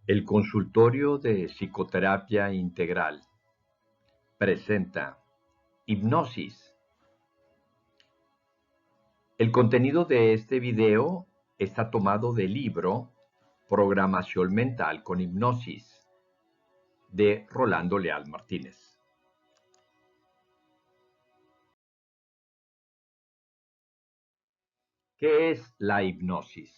El consultorio de psicoterapia integral presenta hipnosis. El contenido de este video está tomado del libro Programación Mental con Hipnosis de Rolando Leal Martínez. ¿Qué es la hipnosis?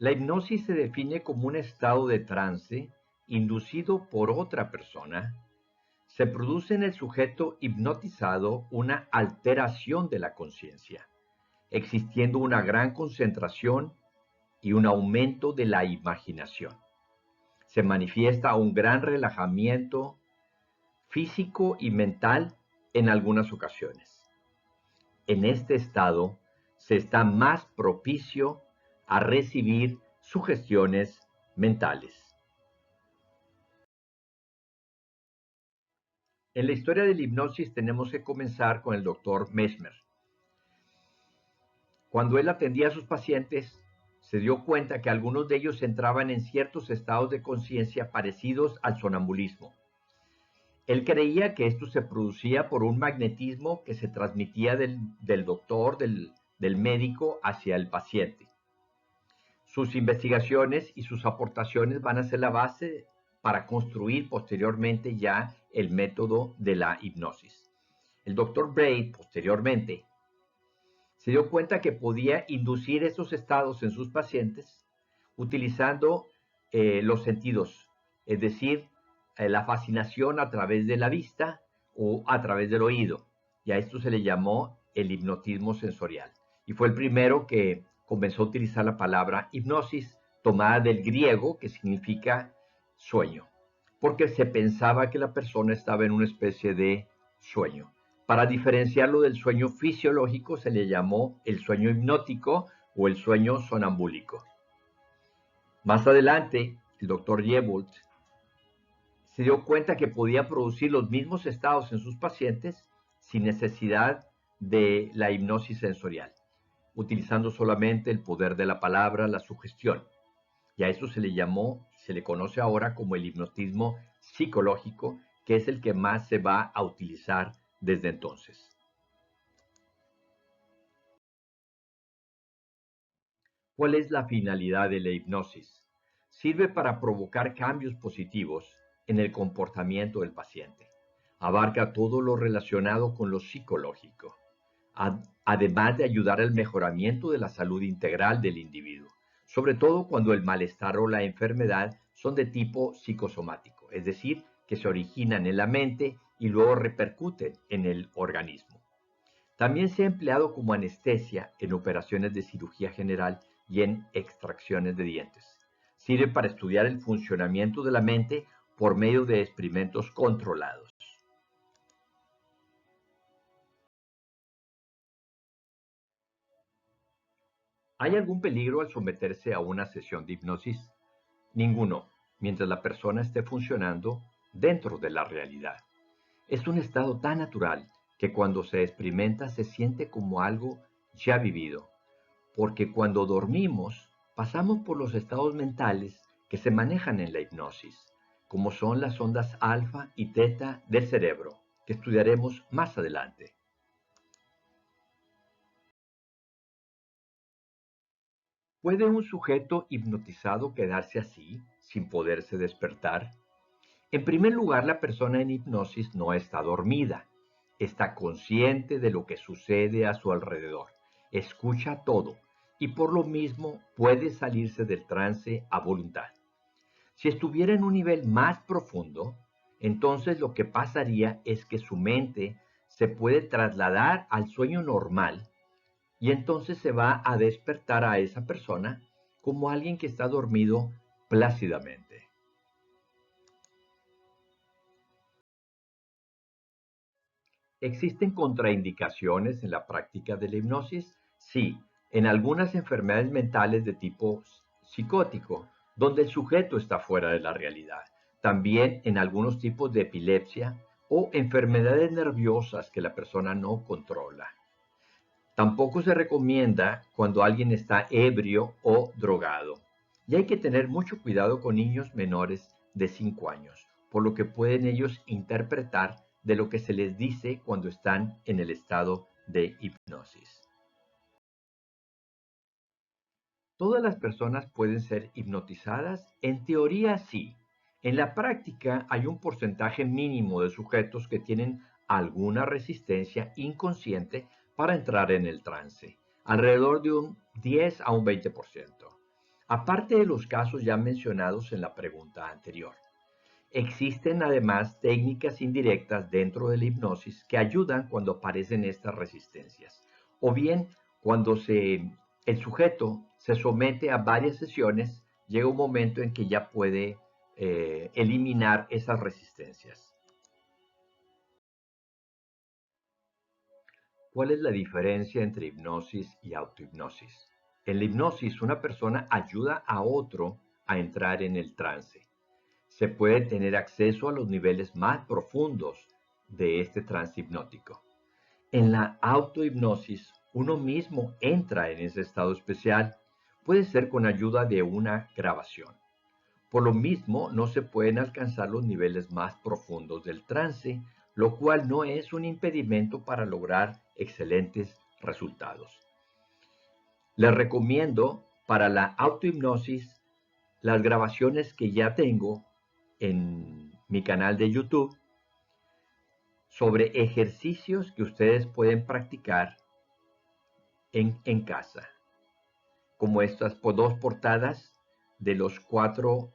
La hipnosis se define como un estado de trance inducido por otra persona. Se produce en el sujeto hipnotizado una alteración de la conciencia, existiendo una gran concentración y un aumento de la imaginación. Se manifiesta un gran relajamiento físico y mental en algunas ocasiones. En este estado se está más propicio a recibir sugestiones mentales. En la historia de la hipnosis tenemos que comenzar con el doctor Mesmer. Cuando él atendía a sus pacientes, se dio cuenta que algunos de ellos entraban en ciertos estados de conciencia parecidos al sonambulismo. Él creía que esto se producía por un magnetismo que se transmitía del doctor, del médico, hacia el paciente. Sus investigaciones y sus aportaciones van a ser la base para construir posteriormente ya el método de la hipnosis. El doctor Braid, posteriormente, se dio cuenta que podía inducir estos estados en sus pacientes utilizando los sentidos, es decir, la fascinación a través de la vista o a través del oído. Y a esto se le llamó el hipnotismo sensorial. Y fue el primero que comenzó a utilizar la palabra hipnosis, tomada del griego, que significa sueño, porque se pensaba que la persona estaba en una especie de sueño. Para diferenciarlo del sueño fisiológico se le llamó el sueño hipnótico o el sueño sonambúlico. Más adelante, el doctor Yebolt se dio cuenta que podía producir los mismos estados en sus pacientes sin necesidad de la hipnosis sensorial, utilizando solamente el poder de la palabra, la sugestión. Y a eso se le conoce ahora como el hipnotismo psicológico, que es el que más se va a utilizar desde entonces. ¿Cuál es la finalidad de la hipnosis? Sirve para provocar cambios positivos en el comportamiento del paciente. Abarca todo lo relacionado con lo psicológico, además de ayudar al mejoramiento de la salud integral del individuo, sobre todo cuando el malestar o la enfermedad son de tipo psicosomático, es decir, que se originan en la mente y luego repercuten en el organismo. También se ha empleado como anestesia en operaciones de cirugía general y en extracciones de dientes. Sirve para estudiar el funcionamiento de la mente por medio de experimentos controlados. ¿Hay algún peligro al someterse a una sesión de hipnosis? Ninguno, mientras la persona esté funcionando dentro de la realidad. Es un estado tan natural que cuando se experimenta se siente como algo ya vivido, porque cuando dormimos pasamos por los estados mentales que se manejan en la hipnosis, como son las ondas alfa y teta del cerebro, que estudiaremos más adelante. ¿Puede un sujeto hipnotizado quedarse así, sin poderse despertar? En primer lugar, la persona en hipnosis no está dormida, está consciente de lo que sucede a su alrededor, escucha todo y por lo mismo puede salirse del trance a voluntad. Si estuviera en un nivel más profundo, entonces lo que pasaría es que su mente se puede trasladar al sueño normal y entonces se va a despertar a esa persona como alguien que está dormido plácidamente. ¿Existen contraindicaciones en la práctica de la hipnosis? Sí, en algunas enfermedades mentales de tipo psicótico, donde el sujeto está fuera de la realidad. También en algunos tipos de epilepsia o enfermedades nerviosas que la persona no controla. Tampoco se recomienda cuando alguien está ebrio o drogado. Y hay que tener mucho cuidado con niños menores de 5 años, por lo que pueden ellos interpretar de lo que se les dice cuando están en el estado de hipnosis. ¿Todas las personas pueden ser hipnotizadas? En teoría sí. En la práctica hay un porcentaje mínimo de sujetos que tienen alguna resistencia inconsciente para entrar en el trance, alrededor de un 10 a un 20%. Aparte de los casos ya mencionados en la pregunta anterior. Existen además técnicas indirectas dentro de la hipnosis que ayudan cuando aparecen estas resistencias, o bien cuando el sujeto se somete a varias sesiones, llega un momento en que ya puede eliminar esas resistencias. ¿Cuál es la diferencia entre hipnosis y autohipnosis? En la hipnosis, una persona ayuda a otro a entrar en el trance. Se puede tener acceso a los niveles más profundos de este trance hipnótico. En la autohipnosis, uno mismo entra en ese estado especial, puede ser con ayuda de una grabación. Por lo mismo, no se pueden alcanzar los niveles más profundos del trance, lo cual no es un impedimento para lograr excelentes resultados. Les recomiendo para la autohipnosis las grabaciones que ya tengo en mi canal de YouTube sobre ejercicios que ustedes pueden practicar en casa, como estas dos portadas de los 4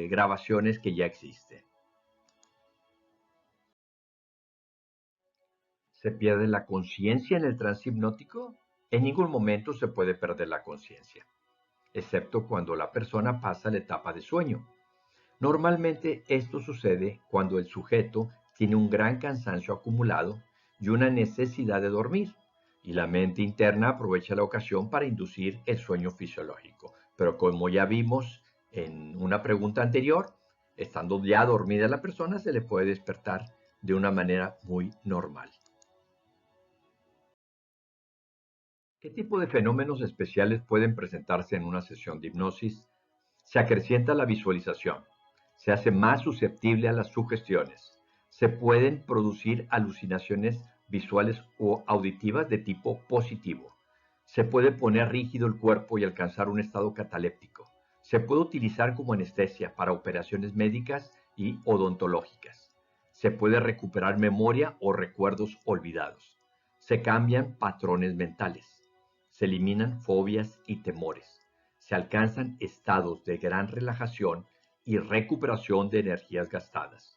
grabaciones que ya existen. ¿Se pierde la conciencia en el trance hipnótico? En ningún momento se puede perder la conciencia, excepto cuando la persona pasa la etapa de sueño. Normalmente esto sucede cuando el sujeto tiene un gran cansancio acumulado y una necesidad de dormir, y la mente interna aprovecha la ocasión para inducir el sueño fisiológico. Pero como ya vimos en una pregunta anterior, estando ya dormida la persona se le puede despertar de una manera muy normal. ¿Qué tipo de fenómenos especiales pueden presentarse en una sesión de hipnosis? Se acrecienta la visualización, se hace más susceptible a las sugestiones, se pueden producir alucinaciones visuales o auditivas de tipo positivo, se puede poner rígido el cuerpo y alcanzar un estado cataléptico, se puede utilizar como anestesia para operaciones médicas y odontológicas, se puede recuperar memoria o recuerdos olvidados, se cambian patrones mentales, se eliminan fobias y temores, se alcanzan estados de gran relajación y recuperación de energías gastadas.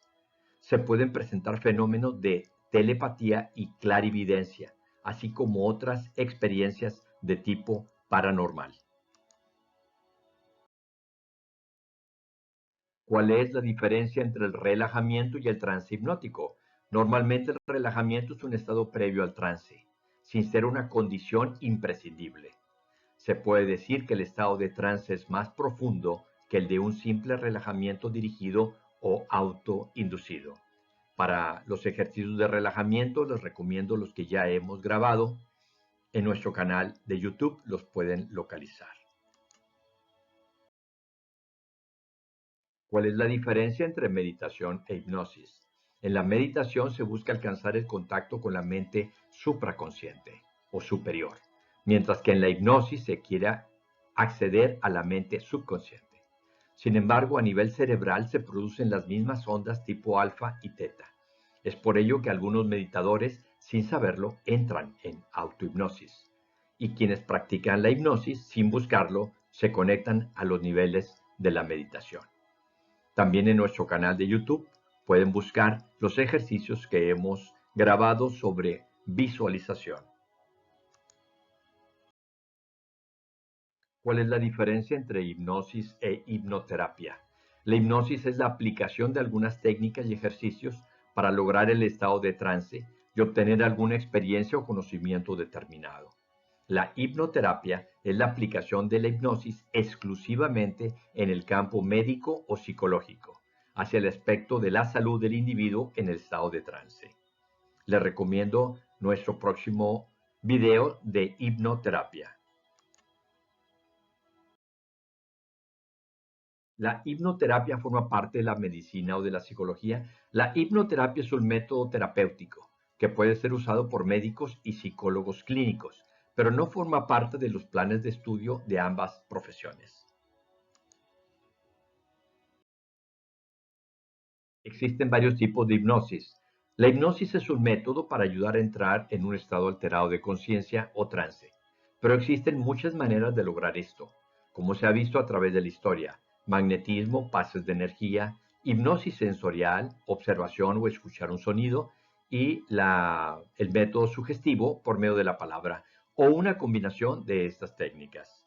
Se pueden presentar fenómenos de telepatía y clarividencia, así como otras experiencias de tipo paranormal. ¿Cuál es la diferencia entre el relajamiento y el trance hipnótico? Normalmente el relajamiento es un estado previo al trance, sin ser una condición imprescindible. Se puede decir que el estado de trance es más profundo que el de un simple relajamiento dirigido o autoinducido. Para los ejercicios de relajamiento les recomiendo los que ya hemos grabado en nuestro canal de YouTube, los pueden localizar. ¿Cuál es la diferencia entre meditación e hipnosis? En la meditación se busca alcanzar el contacto con la mente supraconsciente o superior, mientras que en la hipnosis se quiere acceder a la mente subconsciente. Sin embargo, a nivel cerebral se producen las mismas ondas tipo alfa y teta. Es por ello que algunos meditadores, sin saberlo, entran en autohipnosis. Y quienes practican la hipnosis sin buscarlo, se conectan a los niveles de la meditación. También en nuestro canal de YouTube pueden buscar los ejercicios que hemos grabado sobre visualización. ¿Cuál es la diferencia entre hipnosis e hipnoterapia? La hipnosis es la aplicación de algunas técnicas y ejercicios para lograr el estado de trance y obtener alguna experiencia o conocimiento determinado. La hipnoterapia es la aplicación de la hipnosis exclusivamente en el campo médico o psicológico, hacia el aspecto de la salud del individuo en el estado de trance. Les recomiendo nuestro próximo video de hipnoterapia. La hipnoterapia forma parte de la medicina o de la psicología. La hipnoterapia es un método terapéutico que puede ser usado por médicos y psicólogos clínicos, pero no forma parte de los planes de estudio de ambas profesiones. Existen varios tipos de hipnosis. La hipnosis es un método para ayudar a entrar en un estado alterado de conciencia o trance, pero existen muchas maneras de lograr esto, como se ha visto a través de la historia: magnetismo, pases de energía, hipnosis sensorial, observación o escuchar un sonido, y el método sugestivo por medio de la palabra, o una combinación de estas técnicas.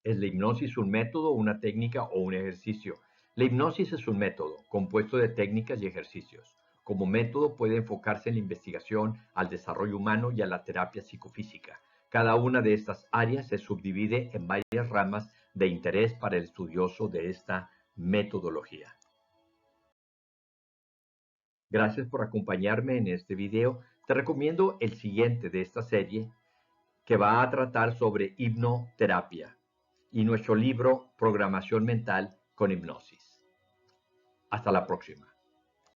¿Es la hipnosis un método, una técnica o un ejercicio? La hipnosis es un método compuesto de técnicas y ejercicios. Como método puede enfocarse en la investigación, al desarrollo humano y a la terapia psicofísica. Cada una de estas áreas se subdivide en varias ramas de interés para el estudioso de esta metodología. Gracias por acompañarme en este video. Te recomiendo el siguiente de esta serie, que va a tratar sobre hipnoterapia, y nuestro libro Programación Mental con Hipnosis. Hasta la próxima.